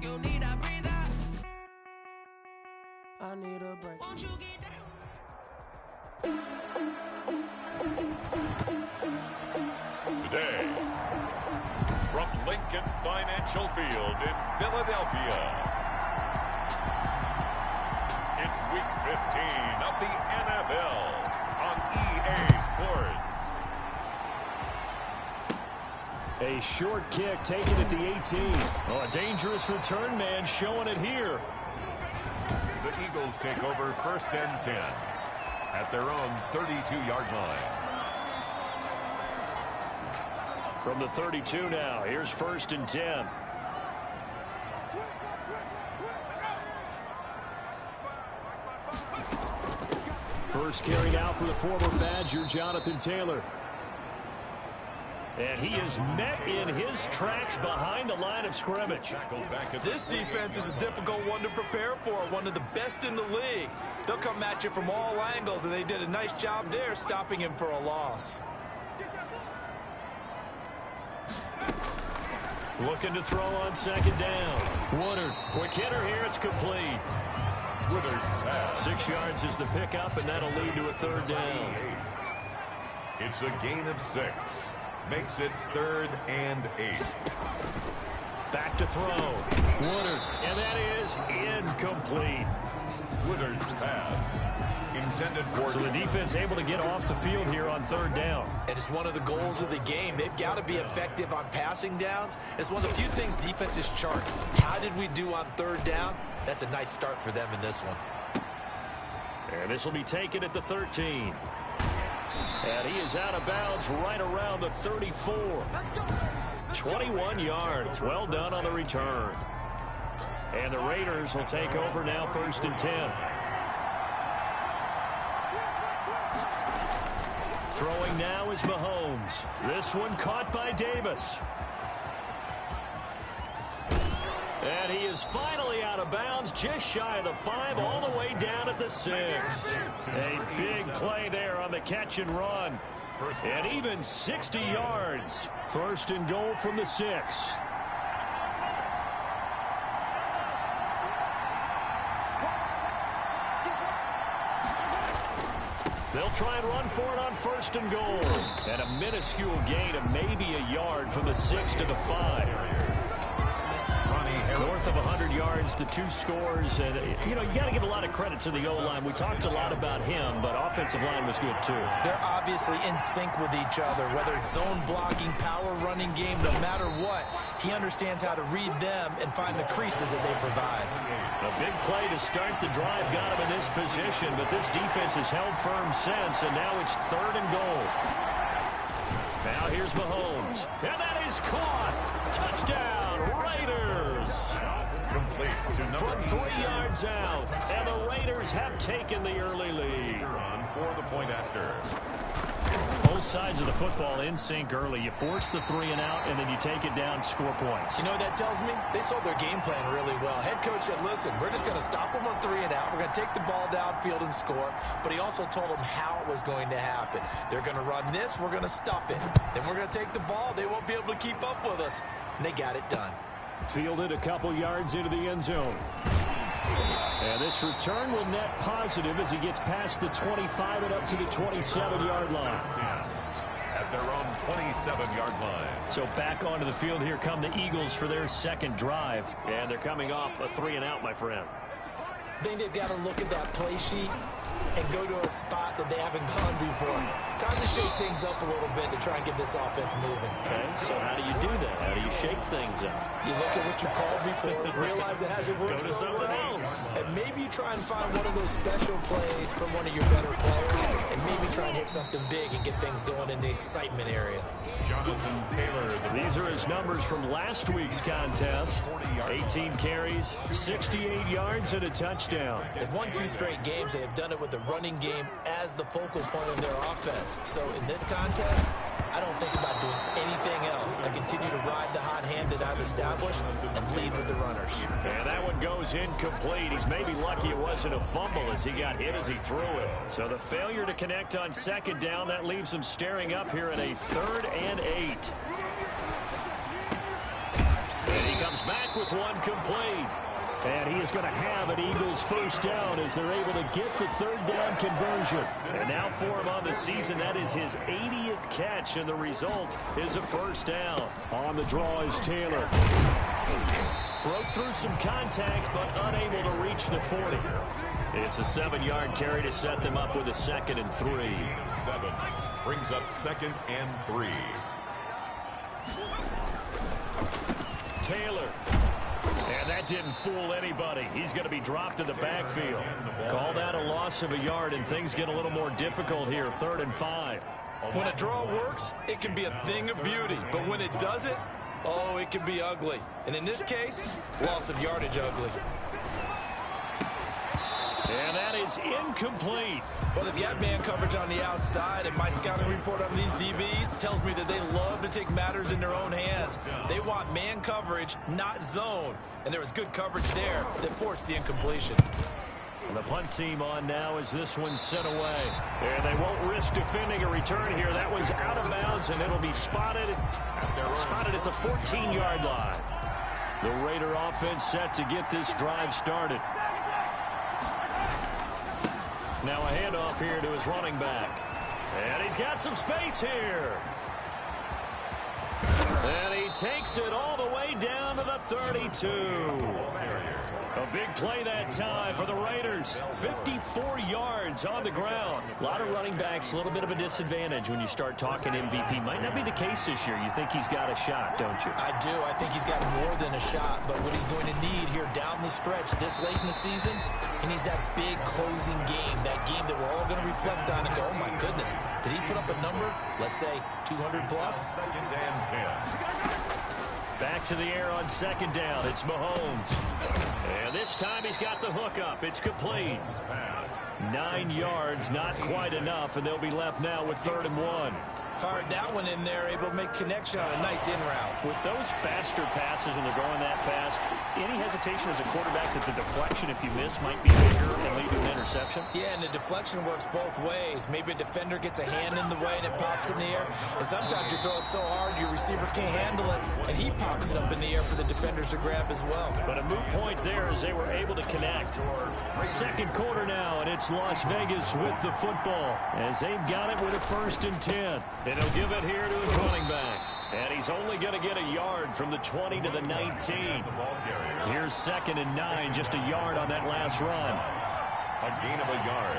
you need a breather. I need a break. Won't you get down? Today, from Lincoln Financial Field in Philadelphia, it's Week 15 of the NFL on EA Sports. A short kick taken at the 18. Oh, a dangerous return man showing it here. The Eagles take over 1st and 10 at their own 32-yard line. From the 32 now, here's 1st and 10. First carry now for the former Badger, Jonathan Taylor. And he is met in his tracks behind the line of scrimmage. This defense is a difficult one to prepare for, one of the best in the league. They'll come at you from all angles, and they did a nice job there stopping him for a loss. Looking to throw on 2nd down. Woodard, quick hitter here, it's complete. Woodard pass. 6 yards is the pickup, and that'll lead to a 3rd down. It's a gain of 6. Makes it 3rd and 8. Back to throw. Woodard, and that is incomplete. Woodard's pass. Intended for... So the defense able to get off the field here on 3rd down. And it's one of the goals of the game. They've got to be effective on passing downs. It's one of the few things defenses chart. How did we do on 3rd down? That's a nice start for them in this one. And this will be taken at the 13. And he is out of bounds right around the 34. 21 yards. Well done on the return. And the Raiders will take over now 1st and 10. Throwing now is Mahomes. This one caught by Davis. And he is finally out of bounds, just shy of the 5, all the way down at the 6. A big play there on the catch and run. And even 60 yards. 1st and goal from the 6. They'll try and run for it on 1st and goal. And a minuscule gain of maybe a yard from the 6 to the 5. North of 100 yards, the 2 scores. And, you know, you got to give a lot of credit to the O-line. We talked a lot about him, but offensive line was good, too. They're obviously in sync with each other, whether it's zone blocking, power running game, no matter what. He understands how to read them and find the creases that they provide. A big play to start the drive got him in this position, but this defense has held firm since, and now it's 3rd and goal. Now here's Mahomes, and that is caught. Touchdown, Raiders. From 3 yards out, and the Raiders have taken the early lead. For the point after. Both sides of the football in sync early. You force the 3 and out, and then you take it down, score points. You know what that tells me? They sold their game plan really well. Head coach said, listen, we're just going to stop them on 3 and out. We're going to take the ball downfield and score. But he also told them how it was going to happen. They're going to run this. We're going to stop it. Then we're going to take the ball. They won't be able to keep up with us. And they got it done. Fielded a couple yards into the end zone. And this return will net positive as he gets past the 25 and up to the 27-yard line. At their own 27-yard line. So back onto the field here come the Eagles for their 2nd drive. And they're coming off a 3 and out, my friend. I think they've got to look at that play sheet and go to a spot that they haven't gone before. Time to shake things up a little bit to try and get this offense moving. Okay, so how do you do that? How do you shake things up? You look at what you called before, realize it hasn't worked so well, and maybe you try and find one of those special plays from one of your better players, and maybe try and hit something big and get things going in the excitement area. Jonathan Taylor. These are his numbers from last week's contest. 18 carries, 68 yards, and a touchdown. They've won 2 straight games, and they've done it with the running game as the focal point of their offense. So in this contest, I don't think about doing anything else. I continue to ride the hot hand that I've established and lead with the runners. And that one goes incomplete. He's maybe lucky it wasn't a fumble as he got hit as he threw it. So the failure to connect on 2nd down, that leaves him staring up here at a 3rd and 8. And he comes comes back with one complete. And he is going to have an Eagles first down as they're able to get the third down conversion. And now for him on the season, that is his 80th catch, and the result is a first down. On the draw is Taylor. Broke through some contact, but unable to reach the 40. It's a 7-yard carry to set them up with a 2nd and 3. 7 brings up 2nd and 3. Taylor. And that didn't fool anybody. He's going to be dropped in the backfield. Call that a loss of a yard, and things get a little more difficult here. 3rd and 5. When a draw works, it can be a thing of beauty. But when it doesn't, oh, it can be ugly. And in this case, loss of yardage ugly. And that is incomplete. Well, if you have man coverage on the outside, and my scouting report on these DBs tells me that they love to take matters in their own hands. They want man coverage, not zone. And there was good coverage there that forced the incompletion. The punt team on now as this one's sent away. And they won't risk defending a return here. That one's out of bounds, and it'll be spotted at the 14-yard line. The Raider offense set to get this drive started. Now a handoff here to his running back. And he's got some space here. And he takes it all the way down to the 32. A big play that time for the Raiders. 54 yards on the ground. A lot of running backs, a little bit of a disadvantage when you start talking MVP. Might not be the case this year. You think he's got a shot, don't you? I do. I think he's got more than a shot. But what he's going to need here down the stretch this late in the season, he needs that big closing game. That game that we're all going to reflect on and go, oh, my goodness. Did he put up a number, let's say, 200 plus? 2nd and 10. Back to the air on 2nd down. It's Mahomes. And this time he's got the hook up. It's complete. 9 yards, not quite enough, and they'll be left now with 3rd and 1. Fired that one in there, able to make connection on a nice in route. With those faster passes when they're going that fast, any hesitation as a quarterback that the deflection, if you miss, might be bigger and lead to an interception? Yeah, and the deflection works both ways. Maybe a defender gets a hand in the way and it pops in the air. And sometimes you throw it so hard your receiver can't handle it, and he pops it up in the air for the defenders to grab as well. But a moot point there as they were able to connect. 2nd quarter now, and it's Las Vegas with the football as they've got it with a 1st and 10. And he'll give it here to his running back. And he's only going to get a yard from the 20 to the 19. Here's 2nd and 9, just a yard on that last run. A gain of a yard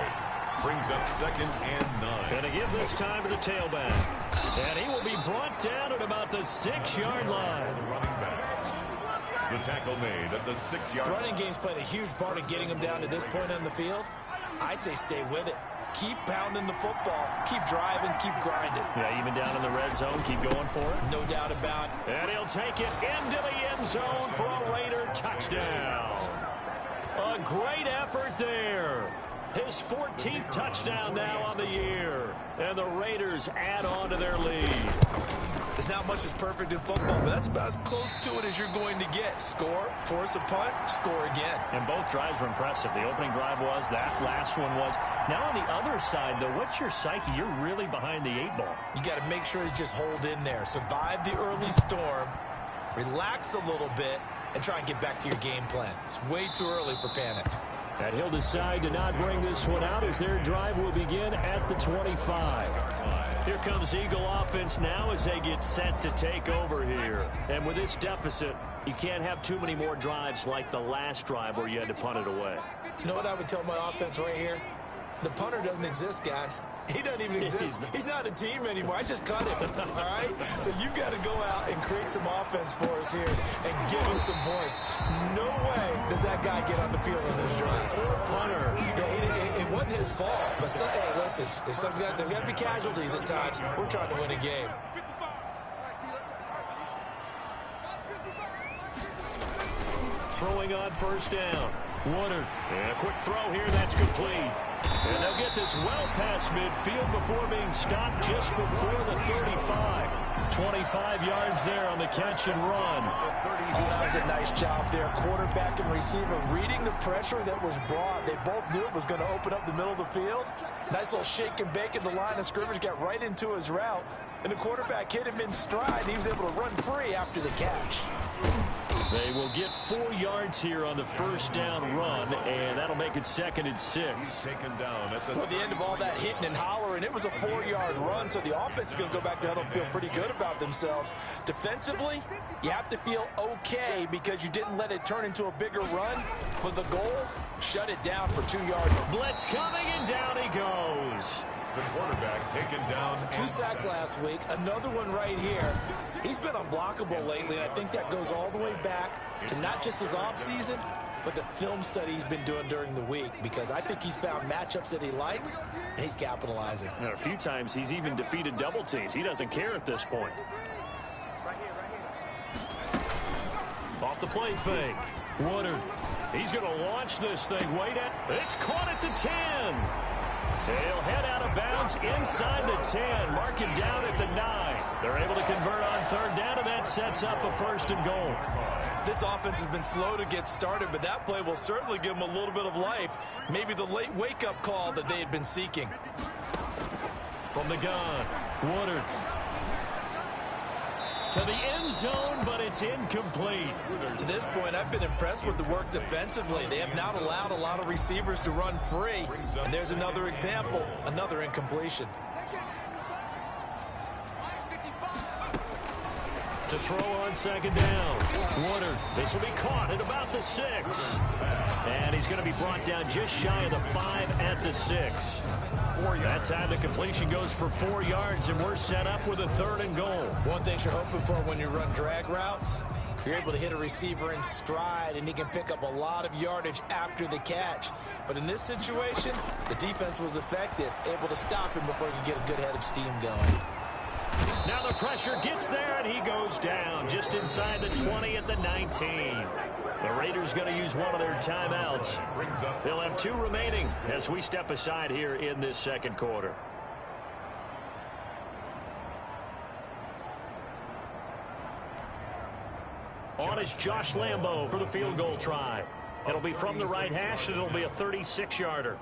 brings up 2nd and 9. Going to give this time to the tailback. And he will be brought down at about the 6-yard line. The running back. The tackle made at the 6-yard line. Running game's played a huge part in getting him down to this point on the field. I say stay with it. Keep pounding the football. Keep driving. Keep grinding. Yeah, even down in the red zone, keep going for it. No doubt about it. And he'll take it into the end zone for a Raider touchdown. A great effort there. His 14th touchdown now on the year. And the Raiders add on to their lead. There's not much that's perfect in football, but that's about as close to it as you're going to get. Score, force a punt, score again. And both drives were impressive. The opening drive was, that last one was. Now on the other side, though, what's your psyche? You're really behind the 8 ball. You got to make sure you just hold in there. Survive the early storm, relax a little bit, and try and get back to your game plan. It's way too early for panic. And he'll decide to not bring this one out as their drive will begin at the 25. Here comes Eagle offense now as they get set to take over here. And with this deficit, you can't have too many more drives like the last drive where you had to punt it away. You know what I would tell my offense right here? The punter doesn't exist, guys. He doesn't even exist. He's not a team anymore. I just cut him, all right? So you've got to go out and create some offense for us here and give us some points. No way does that guy get on the field in this drive. Poor punter. Yeah, it wasn't his fault. But, hey, listen, there's got to be casualties at times. We're trying to win a game. Throwing on 1st down. Woodard. And a quick throw here. That's complete. And they'll get this well past midfield before being stopped just before the 35. 25 yards there on the catch and run. Oh, that was a nice job there. Quarterback and receiver reading the pressure that was brought. They both knew it was going to open up the middle of the field. Nice little shake and bake in the line of scrimmage. Got right into his route. And the quarterback hit him in stride. And he was able to run free after the catch. They will get 4 yards here on the first down run, and that'll make it 2nd and 6. Taken down at Well, at the end of all that hitting and hollering, it was a 4-yard run, so the offense is going to go back there and feel pretty good about themselves. Defensively, you have to feel okay because you didn't let it turn into a bigger run. But the goal, shut it down for 2 yards. Blitz coming, and down he goes. the quarterback taken down. 2 sacks last week, another one right here. He's been unblockable lately, and I think that goes all the way back to not just his offseason, but the film study he's been doing during the week, because I think he's found matchups that he likes, and he's capitalizing. And a few times he's even defeated double teams. He doesn't care at this point. Off the play fake. Woodard. He's going to launch this thing. Wait at. It's caught at the 10. He'll head out of bounds inside the 10. Mark him down at the 9. They're able to convert on 3rd down, and that sets up a 1st and goal. This offense has been slow to get started, but that play will certainly give them a little bit of life. Maybe the late wake-up call that they had been seeking. From the gun, Woodard. To the end zone, but it's incomplete. To this point, I've been impressed with the work defensively. They have not allowed a lot of receivers to run free. And there's another example, another incompletion. To throw on 2nd down. Woodard. This will be caught at about the 6. And he's going to be brought down just shy of the 5 at the 6. That time the completion goes for 4 yards, and we're set up with a 3rd and goal. One thing you're hoping for when you run drag routes, you're able to hit a receiver in stride, and he can pick up a lot of yardage after the catch. But in this situation, the defense was effective, able to stop him before he could get a good head of steam going. Now the pressure gets there, and he goes down just inside the 20 at the 19. The Raiders going to use one of their timeouts. They'll have 2 remaining as we step aside here in this 2nd quarter. On is Josh Lambo for the field goal try. It'll be from the right hash, and it'll be a 36-yarder.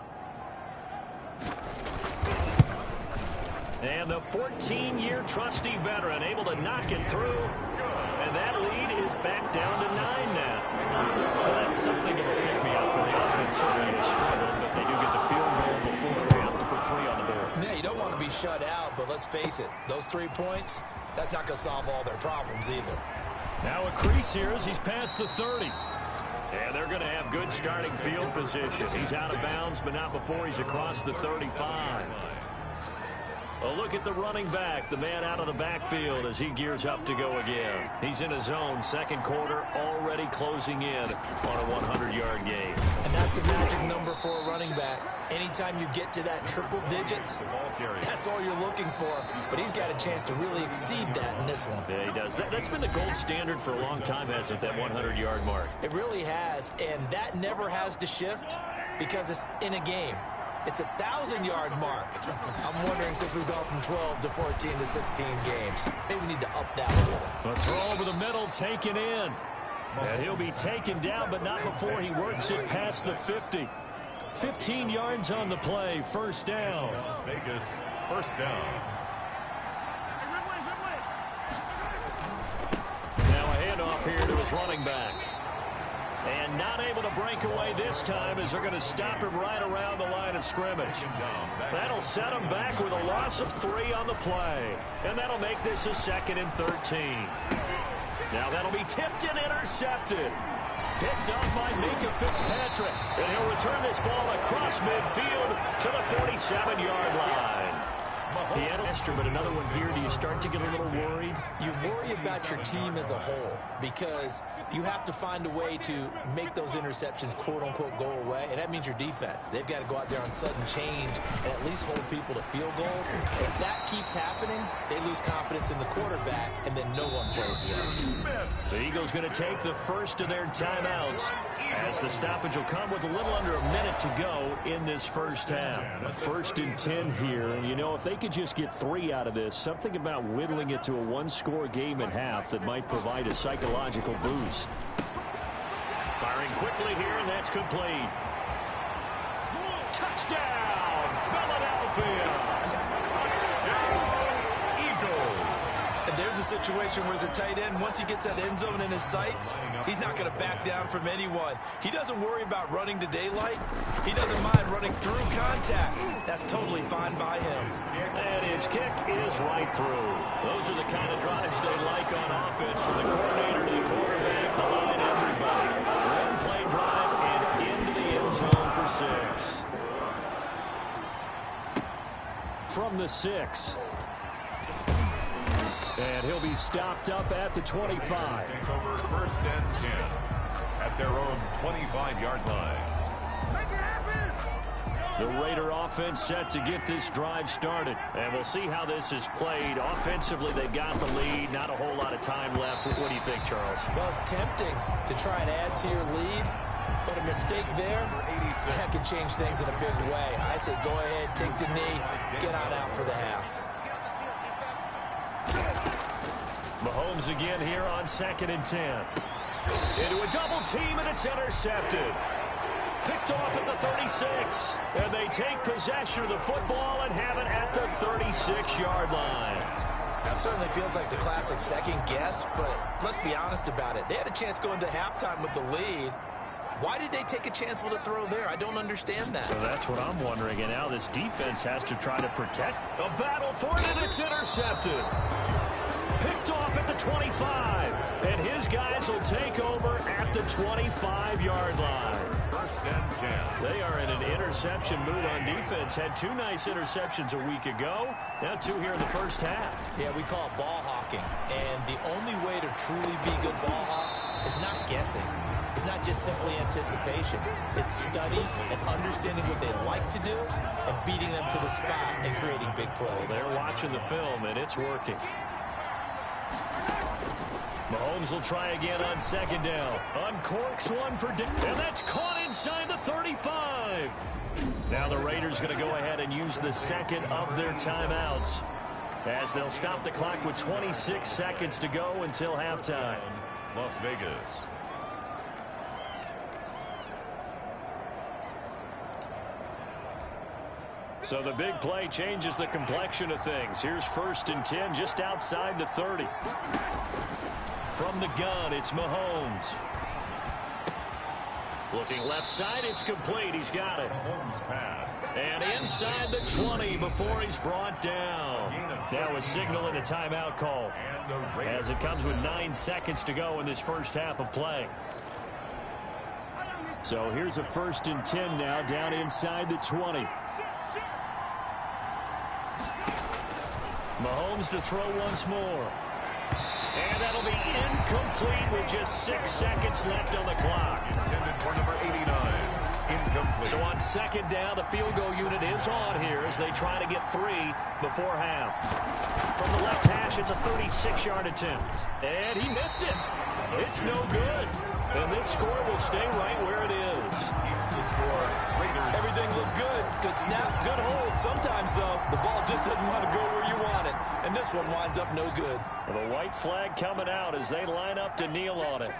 And the 14-year trusty veteran able to knock it through. And that lead is back down to 9 now. Well, that's something of a pick-me-up. The offense certainly has struggled, but they do get the field goal before they have to put 3 on the board. Yeah, you don't want to be shut out, but let's face it, those 3 points, that's not going to solve all their problems either. Now a crease here as he's past the 30. And they're going to have good starting field position. He's out of bounds, but not before he's across the 35. A look at the running back, the man out of the backfield as he gears up to go again. He's in his zone, 2nd quarter, already closing in on a 100-yard game. And that's the magic number for a running back. Anytime you get to that triple digits, that's all you're looking for. But he's got a chance to really exceed that in this one. Yeah, he does. That's been the gold standard for a long time, hasn't it, that 100-yard mark? It really has, and that never has to shift because it's in a game. It's a 1,000-yard mark. I'm wondering, since we've gone from 12 to 14 to 16 games, maybe we need to up that a little. A throw over the middle taken in. And he'll be taken down, but not before he works it past the 50. 15 yards on the play, 1st down. Las Vegas, 1st down. Now a handoff here to his running back. And not able to break away this time as they're going to stop him right around the line of scrimmage. That'll set him back with a loss of 3 on the play. And that'll make this a 2nd and 13. Now that'll be tipped and intercepted. Picked up by Minka Fitzpatrick. And he'll return this ball across midfield to the 47-yard line. He had an extra, but another one here. Do you start to get a little worried? You worry about your team as a whole because you have to find a way to make those interceptions, quote-unquote, go away, and that means your defense. They've got to go out there on sudden change and at least hold people to field goals. And if that keeps happening, they lose confidence in the quarterback, and then no one plays well. The Eagles going to take the first of their timeouts as the stoppage will come with a little under a minute to go in this first half. 1st and 10 here, and you know, if they could just get 3 out of this, something about whittling it to a 1-score game at half that might provide a psychological boost. Firing quickly here, and that's complete. Touchdown, Philadelphia! Eagles. And there's a situation where as a tight end, once he gets that end zone in his sights, he's not going to back down from anyone. He doesn't worry about running to daylight. He doesn't mind running through contact. That's totally fine by him. And his kick is right through. Those are the kind of drives they like on offense, from the coordinator to the quarterback, the line, everybody. One play drive and into the end zone for 6. From the 6. And he'll be stopped up at the 25. Take over first and 10 at their own 25-yard line. The Raider offense set to get this drive started. And we'll see how this is played. Offensively, they've got the lead. Not a whole lot of time left. What do you think, Charles? Well, it's tempting to try and add to your lead, but a mistake there, that can change things in a big way. I say go ahead, take the knee, get on out for the half. Mahomes again here on 2nd and 10. Into a double team, and it's intercepted. Picked off at the 36. And they take possession of the football and have it at the 36-yard line. That certainly feels like the classic second guess, but let's be honest about it. They had a chance going to halftime with the lead. Why did they take a chance with a throw there? I don't understand that. So that's what I'm wondering. And now this defense has to try to protect. A battle for it, and it's intercepted. Picked off at the 25. And his guys will take over at the 25-yard line. First and 10. They are in an interception mood on defense. Had 2 nice interceptions a week ago. Now 2 here in the first half. Yeah, we call it ball hawking. And the only way to truly be good ball hawks is not guessing. It's not just simply anticipation. It's study and understanding what they like to do and beating them to the spot and creating big plays. They're watching the film, and it's working. Mahomes will try again on 2nd down. Uncorks one for and that's caught inside the 35. Now the Raiders going to go ahead and use the second of their timeouts, as they'll stop the clock with 26 seconds to go until halftime. Las Vegas. So the big play changes the complexion of things. Here's 1st and 10 just outside the 30. From the gun, it's Mahomes. Looking left side, it's complete. He's got it. Mahomes pass. And inside the 20 before he's brought down. Now a signal and a timeout call, as it comes with 9 seconds to go in this first half of play. So here's a 1st and 10 now, down inside the 20. Mahomes to throw once more. And that'll be incomplete with just 6 seconds left on the clock. Intended for number 89. Incomplete. So on 2nd down, the field goal unit is on here as they try to get 3 before half. From the left hash, it's a 36-yard attempt. And he missed it. It's no good. And this score will stay right where it is. Keeps the score. Raiders. Everything looked good. Good snap, good hold. Sometimes, though, the ball just doesn't want to go where you want it. And this one winds up no good. The white flag coming out as they line up to kneel on it.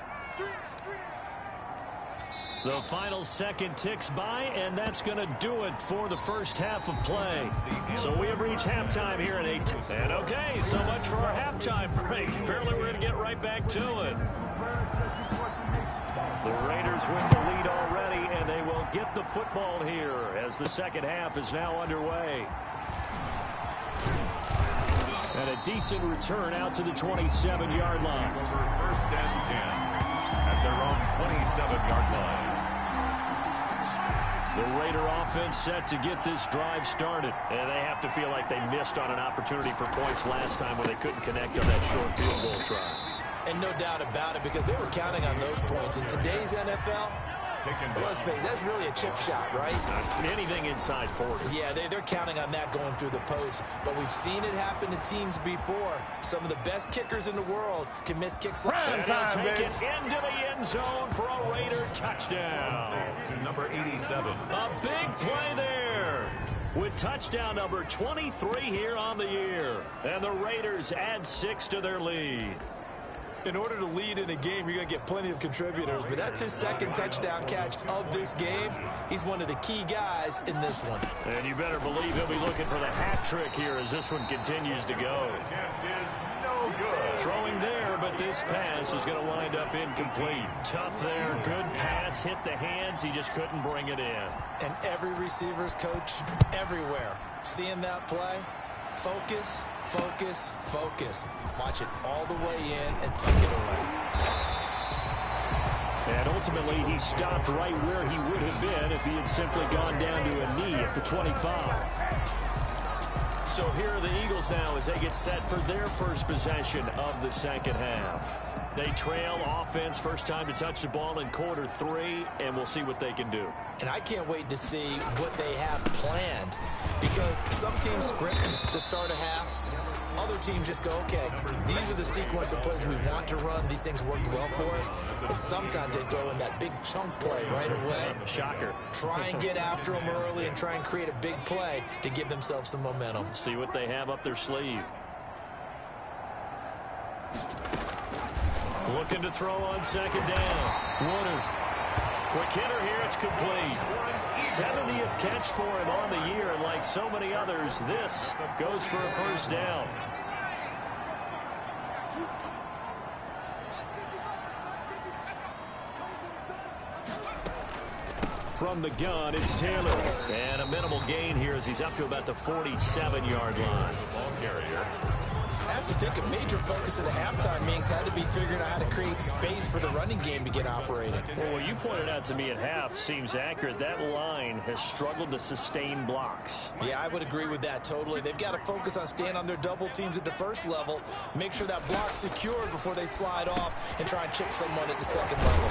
The final second ticks by, and that's going to do it for the first half of play. So we have reached halftime here at 8. And okay, so much for our halftime break. Apparently we're going to get right back to it. The Raiders with the lead already, and they will get the football here as the second half is now underway. And a decent return out to the 27-yard line. Over 1st and 10 at their own 27-yard line. The Raider offense set to get this drive started. And they have to feel like they missed on an opportunity for points last time when they couldn't connect on that short field goal try. And no doubt about it, because they were counting on those points. In today's NFL, let's face it, that's really a chip shot, right? That's anything inside 40. Yeah, they're counting on that going through the post. But we've seen it happen to teams before. Some of the best kickers in the world can miss kicks like that. And they'll take it into the end zone for a Raider touchdown. To number 87. A big play there, with touchdown number 23 here on the year. And the Raiders add 6 to their lead. In order to lead in a game, you're going to get plenty of contributors, but that's his second touchdown catch of this game. He's one of the key guys in this one. And you better believe he'll be looking for the hat trick here as this one continues to go. Attempt is no throwing there, but this pass is going to wind up incomplete. Tough there, good pass, hit the hands, he just couldn't bring it in. And every receiver's coach everywhere, seeing that play, focus, focus, focus. Watch it all the way in and tuck it away. And ultimately, he stopped right where he would have been if he had simply gone down to a knee at the 25. So here are the Eagles now as they get set for their first possession of the second half. They trail offense, first time to touch the ball in quarter 3, and we'll see what they can do. And I can't wait to see what they have planned, because some teams script to start a half. Other teams just go, okay, these are the sequence of plays we want to run. These things worked well for us. And sometimes they throw in that big chunk play right away. Shocker. Try and get after them early and try and create a big play to give themselves some momentum. See what they have up their sleeve. Looking to throw on second down. Woodard. Quick hitter here, it's complete. 70th catch for him on the year, and like so many others, this goes for a first down. From the gun, it's Taylor. And a minimal gain here as he's up to about the 47-yard line. Ball carrier. I have to think a major focus at the halftime meetings had to be figuring out how to create space for the running game to get operating. Well, what you pointed out to me at half seems accurate. That line has struggled to sustain blocks. Yeah, I would agree with that totally. They've got to focus on staying on their double teams at the first level, make sure that block's secured before they slide off and try and chip someone at the second level.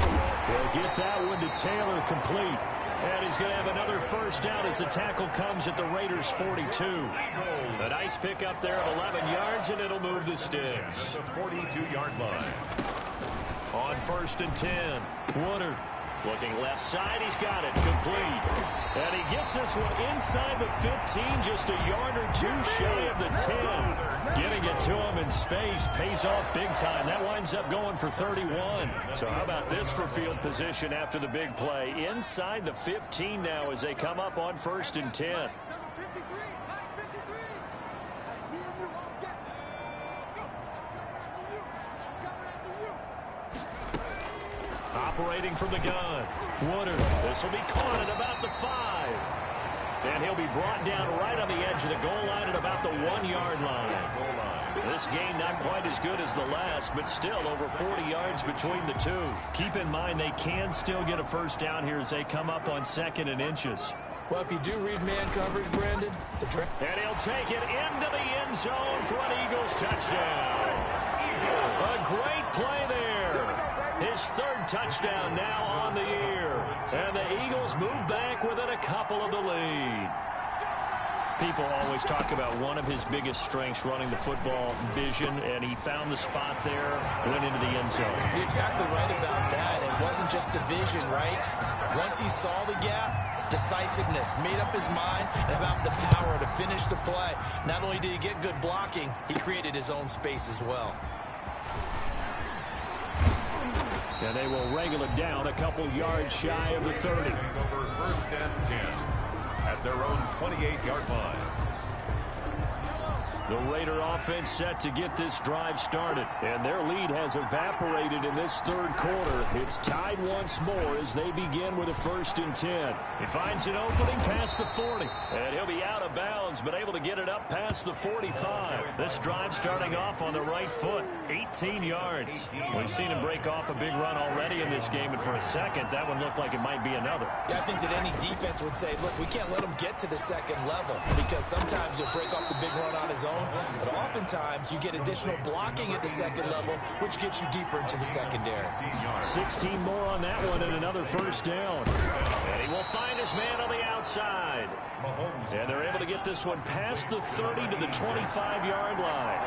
They'll get that one to Taylor complete. And he's going to have another first down as the tackle comes at the Raiders' 42. A nice pickup there of 11 yards, and it'll move the sticks. The 42-yard line. On 1st and 10, Woodard looking left side. He's got it complete. And he gets this one inside the 15, just a yard or two shy of the 10. Getting it to him in space pays off big time. That winds up going for 31. So how about this for field position after the big play? Inside the 15 now as they come up on 1st and 10. Operating from the gun. Woodard. This will be caught at about the 5. And he'll be brought down right on the edge of the goal line at about the 1-yard line. This game not quite as good as the last, but still over 40 yards between the two. Keep in mind they can still get a first down here as they come up on 2nd and inches. Well, if you do read man coverage, Brandon, and he'll take it into the end zone for an Eagles touchdown. A great play there. His 3rd touchdown now on the year. And the Eagles move back within a couple of the lead. People always talk about one of his biggest strengths running the football, vision, and he found the spot there, went into the end zone. You're exactly right about that. It wasn't just the vision, right? Once he saw the gap, decisiveness, made up his mind, and about the power to finish the play. Not only did he get good blocking, he created his own space as well. And they will wrangle it down a couple yards shy of the 30. Over 1st and 10 at their own 28-yard line. The Raider offense set to get this drive started. And their lead has evaporated in this 3rd quarter. It's tied once more as they begin with a 1st and 10. He finds an opening past the 40. And he'll be out of bounds, but able to get it up past the 45. This drive starting off on the right foot. 18 yards. We've seen him break off a big run already in this game, and for a second, that one looked like it might be another. Yeah, I think that any defense would say, look, we can't let him get to the 2nd level, because sometimes he'll break off the big run on his own, but oftentimes you get additional blocking at the 2nd level, which gets you deeper into the secondary. 16 more on that one and another first down. And he will find his man on the outside. And they're able to get this one past the 30 to the 25-yard line.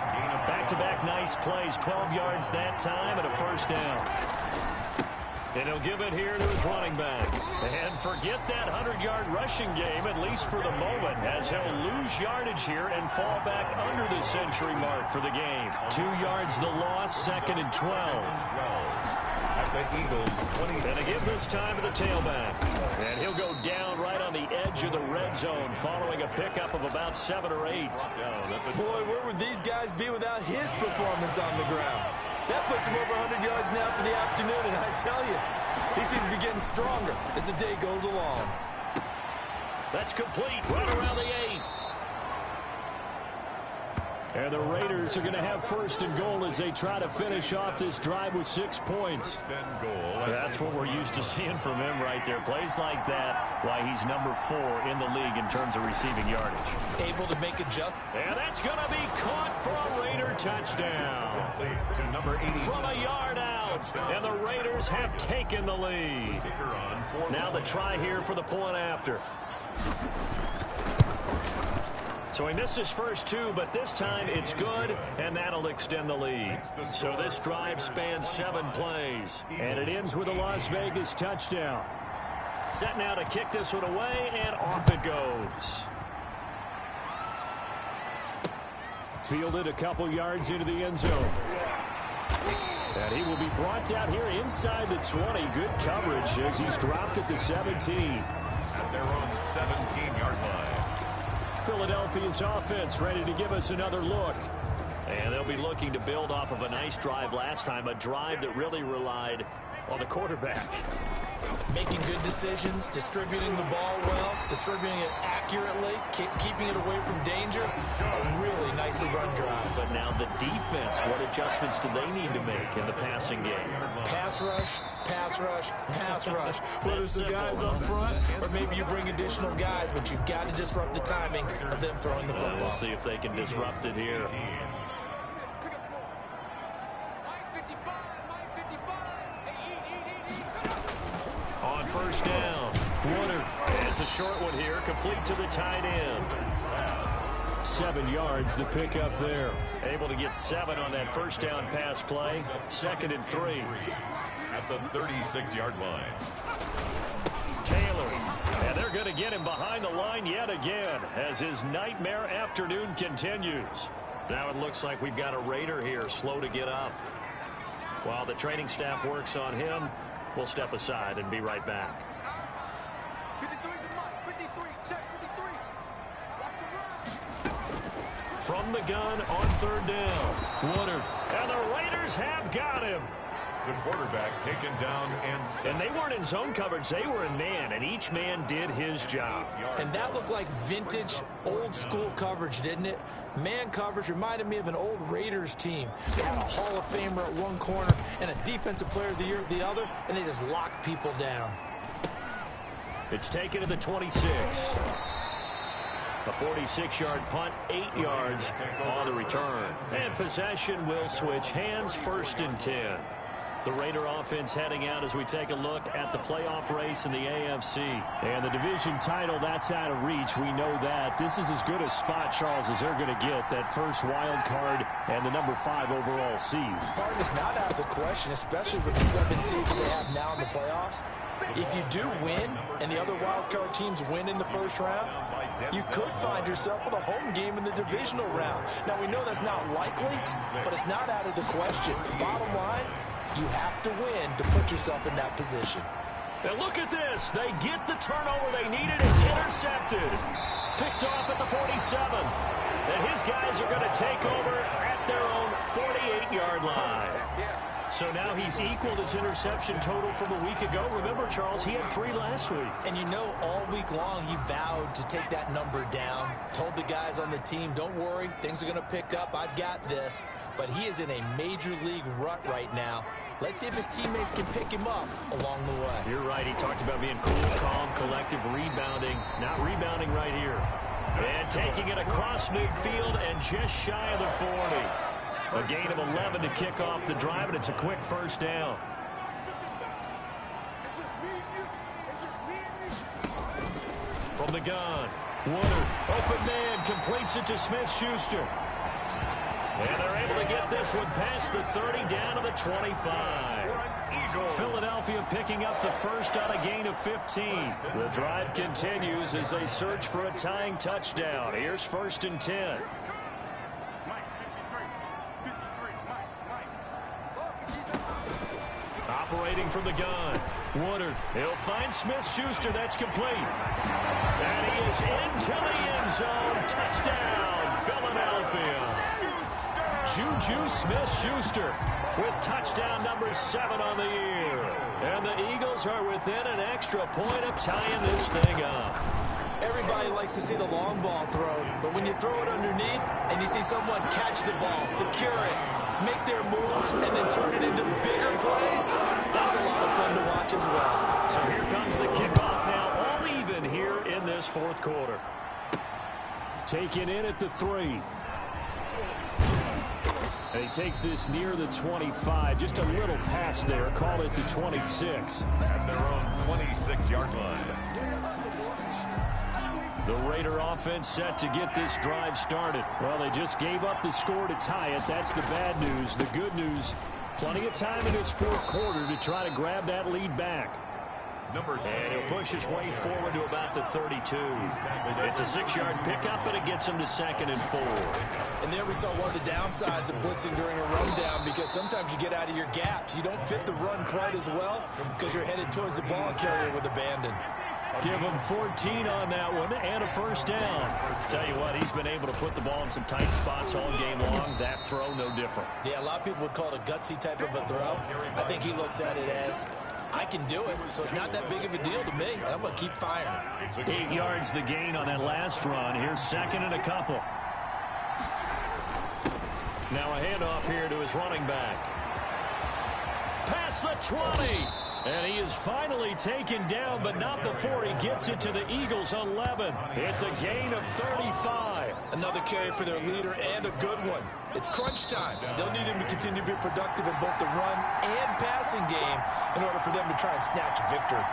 Back-to-back nice plays, 12 yards that time and a first down. And he'll give it here to his running back. And forget that 100-yard rushing game, at least for the moment, as he'll lose yardage here and fall back under the century mark for the game. 2 yards the loss, 2nd and 12. At the Eagles 20. And again this time to the tailback. And he'll go down right on the edge of the red zone following a pickup of about 7 or 8. Boy, where would these guys be without his performance on the ground? That puts him over 100 yards now for the afternoon, and I tell you, he seems to be getting stronger as the day goes along. That's complete right around the 8. And the Raiders are going to have first and goal as they try to finish off this drive with 6 points. That's what we're used to seeing from him right there. Plays like that, why he's number 4 in the league in terms of receiving yardage. Able to make adjustments. And that's going to be caught for a Raider touchdown. To number 80. From a yard out. And the Raiders have taken the lead. Now the try here for the point after. So he missed his first 2, but this time it's good, and that'll extend the lead. So this drive spans 7 plays, and it ends with a Las Vegas touchdown. Set now to kick this one away, and off it goes. Fielded a couple yards into the end zone. And he will be brought down here inside the 20. Good coverage as he's dropped at the 17. At their own 17-yard line. Philadelphia's offense ready to give us another look. And they'll be looking to build off of a nice drive last time, a drive that really relied on the quarterback. Making good decisions, distributing the ball well, distributing it accurately, keeping it away from danger. A really nicely run drive. But now the defense, what adjustments do they need to make in the passing game? Pass rush, pass rush, pass rush. Whether it's the guys up front or maybe you bring additional guys, but you've got to disrupt the timing of them throwing the football. We'll see if they can disrupt it here. On first down, Woodard. It's a short one here, complete to the tight end. 7 yards, the pickup there. Able to get 7 on that first down pass play. 2nd and 3. At the 36-yard line. Taylor. And they're going to get him behind the line yet again as his nightmare afternoon continues. Now it looks like we've got a Raider here, slow to get up. While the training staff works on him, we'll step aside and be right back. 53 check 53. From the gun on 3rd down. Woodard. And the Raiders have got him. The quarterback taken down and set. And they weren't in zone coverage. They were in man, and each man did his job. And that looked like vintage, old-school coverage, didn't it? Man coverage reminded me of an old Raiders team. They had a Hall of Famer at one corner and a Defensive Player of the Year at the other, and they just locked people down. It's taken to the 26. A 46-yard punt, 8 yards on the return. And possession will switch hands, 1st and 10. The Raider offense heading out as we take a look at the playoff race in the AFC. And the division title, that's out of reach. We know that. This is as good a spot, Charles, as they're going to get. That first wild card and the number 5 overall seed. It's not out of the question, especially with the 7 seeds they have now in the playoffs. If you do win and the other wild card teams win in the first round, you could find yourself with a home game in the divisional round. Now, we know that's not likely, but it's not out of the question. Bottom line, you have to win to put yourself in that position. And look at this. They get the turnover they needed. It's intercepted. Picked off at the 47. And his guys are going to take over at their own 48-yard line. So now he's equaled his interception total from a week ago. Remember, Charles, he had 3 last week. And you know, all week long he vowed to take that number down. Told the guys on the team, don't worry, things are going to pick up. I've got this. But he is in a major league rut right now. Let's see if his teammates can pick him up along the way. You're right. He talked about being cool, calm, collective, rebounding. Not rebounding right here. And taking it across midfield and just shy of the 40. A gain of 11 to kick off the drive, and it's a quick first down. From the gun, Woodard, open man, completes it to Smith-Schuster. And they're able to get this one past the 30 down to the 25. Philadelphia picking up the first on a gain of 15. The drive continues as they search for a tying touchdown. Here's 1st and 10. Operating from the gun. Woodard, he'll find Smith-Schuster. That's complete. And he is into the end zone. Touchdown, Philadelphia. Juju Smith-Schuster with touchdown number 7 on the year. And the Eagles are within an extra point of tying this thing up. Everybody likes to see the long ball thrown, but when you throw it underneath and you see someone catch the ball, secure it, make their moves, and then turn it into bigger plays, that's a lot of fun to watch as well. So here comes the kickoff now, all even here in this fourth quarter. Taken in at the 3. And he takes this near the 25. Just a little pass there. Call it the 26. At their own 26-yard line. The Raider offense set to get this drive started. Well, they just gave up the score to tie it. That's the bad news. The good news, plenty of time in this fourth quarter to try to grab that lead back. And he'll push his way forward to about the 32. It's a 6-yard pickup, but it gets him to 2nd and 4. And there we saw one of the downsides of blitzing during a rundown, because sometimes you get out of your gaps. You don't fit the run quite as well because you're headed towards the ball carrier with abandon. Give him 14 on that one and a first down. Tell you what, he's been able to put the ball in some tight spots all game long. That throw, no different. Yeah, a lot of people would call it a gutsy type of a throw. I think he looks at it as, I can do it, so it's not that big of a deal to me, and I'm going to keep firing. 8 yards the gain on that last run. Here's 2nd and a couple. Now a handoff here to his running back. Past the 20. And he is finally taken down, but not before he gets it to the Eagles' 11. It's a gain of 35. Another carry for their leader, and a good one. It's crunch time. They'll need him to continue to be productive in both the run and passing game in order for them to try and snatch a victory.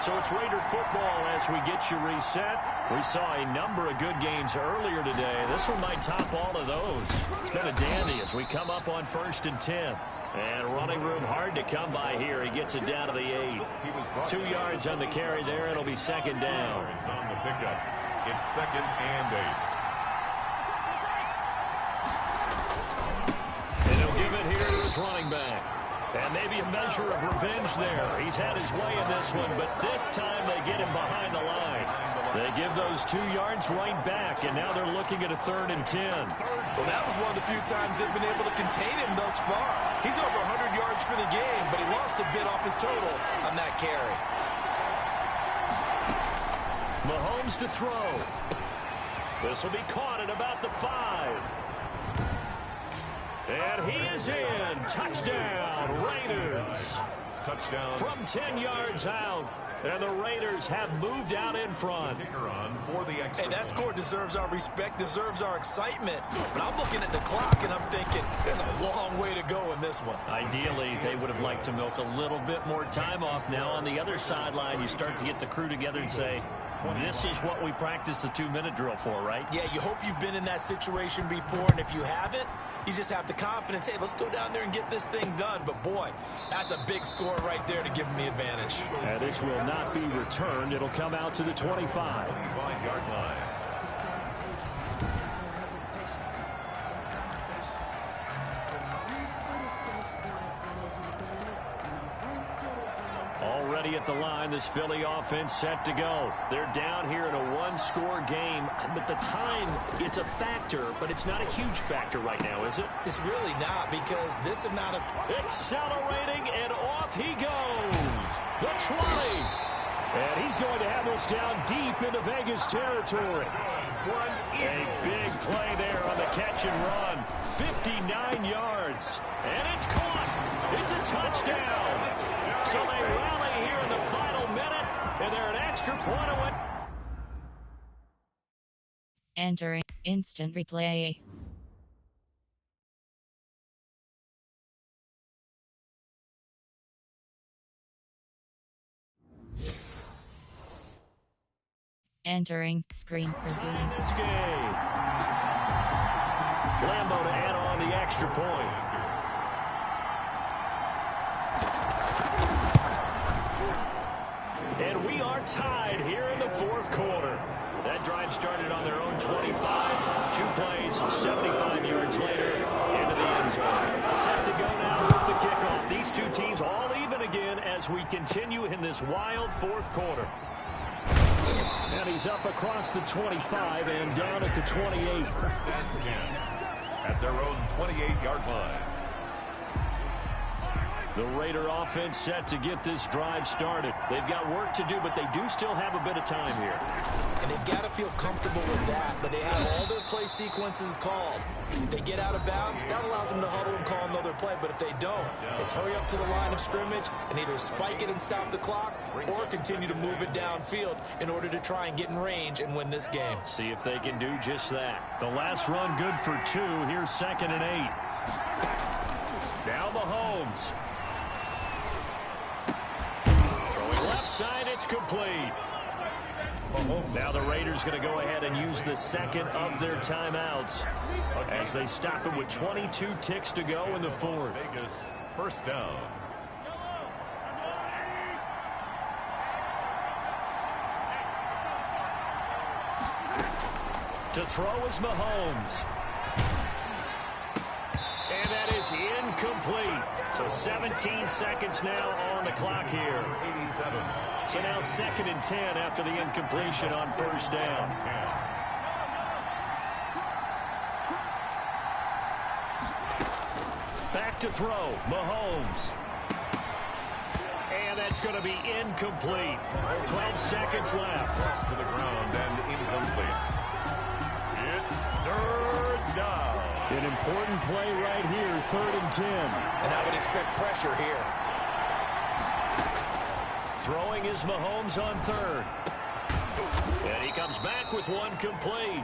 So it's Raider football as we get you reset. We saw a number of good games earlier today. This one might top all of those. It's been a dandy as we come up on 1st and 10. And running room hard to come by here. He gets it down to the 8. 2 yards on the carry there. It'll be 2nd down. On the pickup. It's 2nd and 8. And he'll give it here to his running back. And maybe a measure of revenge there. He's had his way in this one, but this time they get him behind the line. They give those 2 yards right back, and now they're looking at a 3rd and 10. Well, that was one of the few times they've been able to contain him thus far. He's over 100 yards for the game, but he lost a bit off his total on that carry. Mahomes to throw. This will be caught at about the 5. And he is in. Touchdown, Raiders. Touchdown. From 10 yards out. And the Raiders have moved out in front. Hey, that score deserves our respect, deserves our excitement. But I'm looking at the clock, and I'm thinking, there's a long way to go in this one. Ideally, they would have liked to milk a little bit more time off. Now, on the other sideline, you start to get the crew together and say, this is what we practiced the 2-minute drill for, right? Yeah, you hope you've been in that situation before, and if you haven't, you just have the confidence, hey, let's go down there and get this thing done. But, boy, that's a big score right there to give them the advantage. And this will not be returned. It'll come out to the 25. 25-yard line. Already at the line, this Philly offense set to go. They're down here in a 1-score game, but the time, it's a factor, but it's not a huge factor right now, is it? It's really not, because this amount of... Accelerating, and off he goes. The 20. And he's going to have this down deep into Vegas territory. A big play there on the catch and run. 59 yards. And it's caught. It's a touchdown. So they rally here in the final minute, and they're an extra point away. Entering instant replay. Entering screen resume. This game. Lambo to add on the extra point. And we are tied here in the fourth quarter. That drive started on their own 25. 2 plays, 75 yards later, into the end zone. Set to go now with the kickoff. The these two teams all even again as we continue in this wild fourth quarter. And he's up across the 25 and down at the 28. First and 10 at their own 28-yard line. The Raider offense set to get this drive started. They've got work to do, but they do still have a bit of time here. And they've got to feel comfortable with that, but they have all their play sequences called. If they get out of bounds, that allows them to huddle and call another play, but if they don't, it's hurry up to the line of scrimmage and either spike it and stop the clock or continue to move it downfield in order to try and get in range and win this game. See if they can do just that. The last run good for 2. Here's 2nd and 8. Now Mahomes. Throwing left side, it's complete. Now the Raiders going to go ahead and use the second of their timeouts as they stop it with 22 ticks to go in the fourth. Vegas, first down. To throw is Mahomes. And that is incomplete. So 17 seconds now on the clock here. 87. So now 2nd and 10 after the incompletion on first down. Back to throw, Mahomes. And that's going to be incomplete. 12 seconds left. To the ground and incomplete. It's 3rd down. An important play right here, 3rd and 10. And I would expect pressure here. Throwing is Mahomes on 3rd. And he comes back with one complete.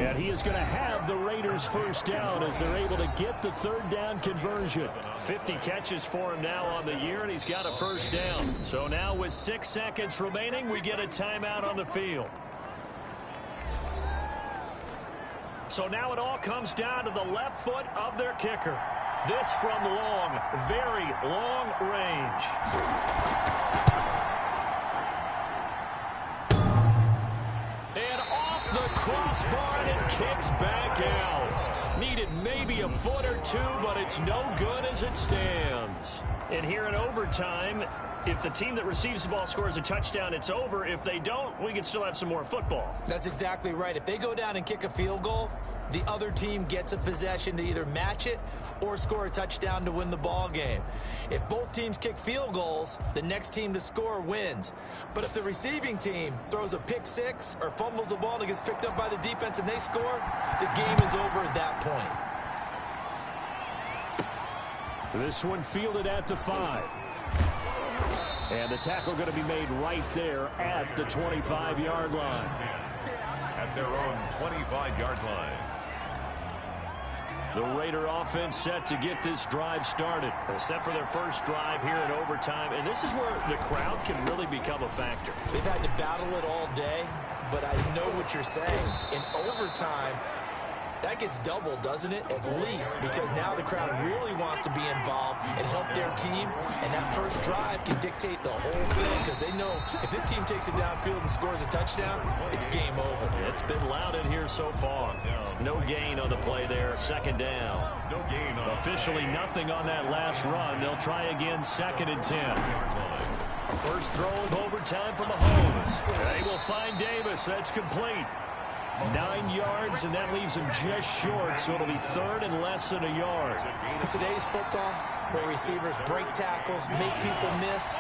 And he is going to have the Raiders first down as they're able to get the 3rd down conversion. 50 catches for him now on the year, and he's got a first down. So now with 6 seconds remaining, we get a timeout on the field. So now it all comes down to the left foot of their kicker. This from long, very long range. And off the crossbar, and it kicks back out. Needed maybe a foot or two, but it's no good as it stands. And here in overtime, if the team that receives the ball scores a touchdown, it's over. If they don't, we can still have some more football. That's exactly right. If they go down and kick a field goal, the other team gets a possession to either match it or score a touchdown to win the ball game. If both teams kick field goals, the next team to score wins. But if the receiving team throws a pick six or fumbles the ball and it gets picked up by the defense and they score, the game is over at that point. This one fielded at the 5. And the tackle going to be made right there at the 25-yard line. At their own 25-yard line. The Raider offense set to get this drive started. They're set for their first drive here in overtime, and this is where the crowd can really become a factor. They've had to battle it all day, but I know what you're saying. In overtime, that gets doubled, doesn't it? At least, because now the crowd really wants to be involved and help their team, and that first drive can dictate the whole thing because they know if this team takes it downfield and scores a touchdown, it's game over. It's been loud in here so far. No gain on the play there, 2nd down. No gain on Officially nothing on that last run. They'll try again, 2nd and 10. First throw of overtime for Mahomes. They will find Davis. That's complete. 9 yards, and that leaves him just short, so it'll be 3rd and less than a yard. In today's football, where receivers break tackles, make people miss,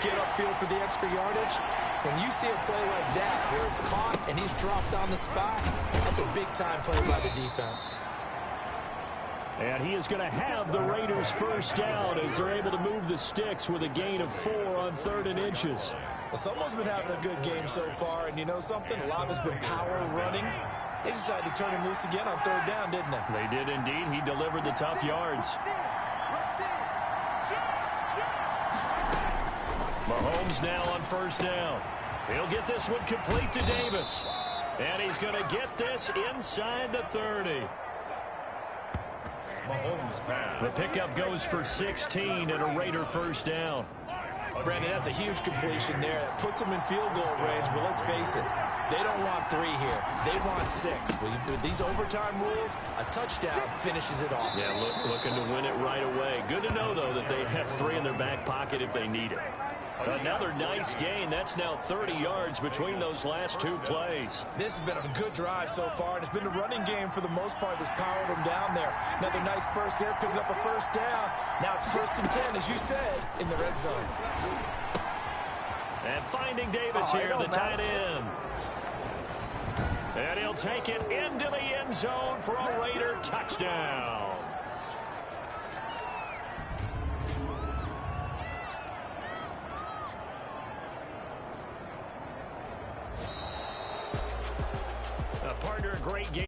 get upfield for the extra yardage, when you see a play like that where it's caught and he's dropped on the spot, that's a big-time play by the defense. And he is going to have the Raiders first down as they're able to move the sticks with a gain of 4 on 3rd and inches. Well, someone's been having a good game so far, and you know something? A lot has been power running. They decided to turn him loose again on 3rd down, didn't they? They did indeed. He delivered the tough yards. Mahomes now on first down. He'll get this one complete to Davis. And he's going to get this inside the 30. Mahomes pass. The pickup goes for 16 and a Raider first down. Brandon, that's a huge completion there. That puts them in field goal range, but let's face it, they don't want 3 here. They want 6. With these overtime rules, a touchdown finishes it off. Yeah, looking to win it right away. Good to know, though, that they have 3 in their back pocket if they need it. Another nice gain. That's now 30 yards between those last 2 plays. This has been a good drive so far, and it's been a running game for the most part that's powered them down there. Another nice burst there, picking up a first down. Now it's 1st and 10, as you said, in the red zone. And finding Davis here, the tight end. And he'll take it into the end zone for a Raider touchdown. A partner, a great game.